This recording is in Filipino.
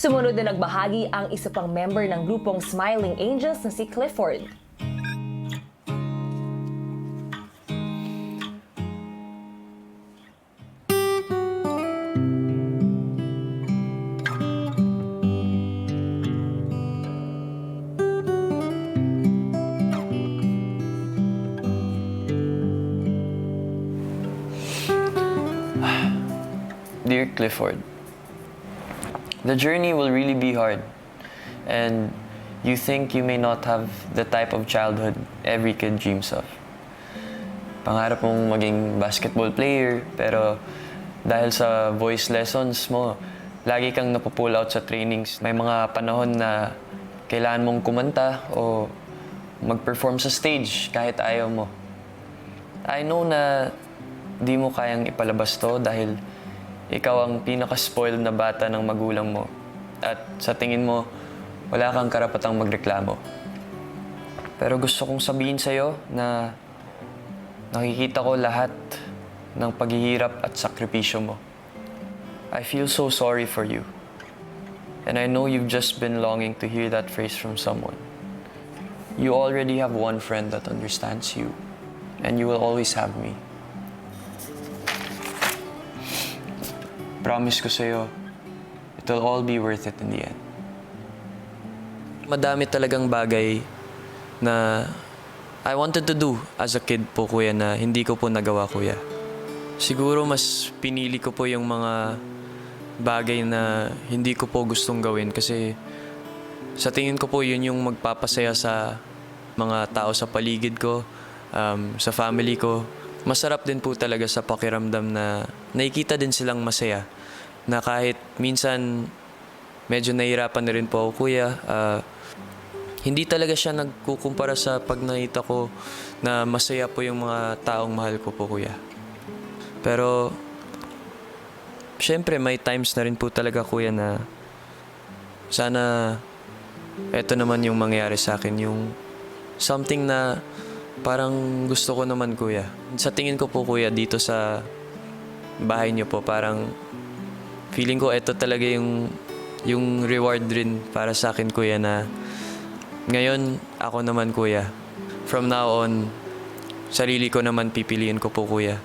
Sumunod na nagbahagi ang isa pang member ng grupong Smiling Angels na si Clifford. Dear Clifford, the journey will really be hard, and you think you may not have the type of childhood every kid dreams of. Pangarap mong maging basketball player, pero dahil sa voice lessons mo, lagi kang napupull out sa trainings. May mga panahon na kailangan mong kumanta o mag-perform sa stage kahit ayaw mo. I know na di mo kayang ipalabas to dahil ikaw ang pinaka-spoiled na bata ng magulang mo. At sa tingin mo, wala kang karapatang magreklamo. Pero gusto kong sabihin sa'yo na nakikita ko lahat ng paghihirap at sakripisyo mo. I feel so sorry for you. And I know you've just been longing to hear that phrase from someone. You already have one friend that understands you. And you will always have me. Promise ko sa'yo, it'll all be worth it in the end. Madami talagang bagay na I wanted to do as a kid po, kuya, na hindi ko po nagawa, kuya. Siguro mas pinili ko po yung mga bagay na hindi ko po gustong gawin kasi sa tingin ko po yun yung magpapasaya sa mga tao sa paligid ko, sa family ko. Masarap din po talaga sa pakiramdam na nakikita din silang masaya. Na kahit minsan medyo nahihirapan na rin po ako, kuya. Hindi talaga siya nagkukumpara sa pag nakita ko na masaya po yung mga taong mahal ko po, kuya. Pero syempre may times na rin po talaga, kuya, na sana eto naman yung mangyari sa akin. Yung something na parang gusto ko naman, kuya. Sa tingin ko po, kuya, dito sa bahay niyo po, parang feeling ko ito talaga yung reward rin para sa akin, kuya, na ngayon ako naman, kuya. From now on, sarili ko naman pipiliin ko po, kuya.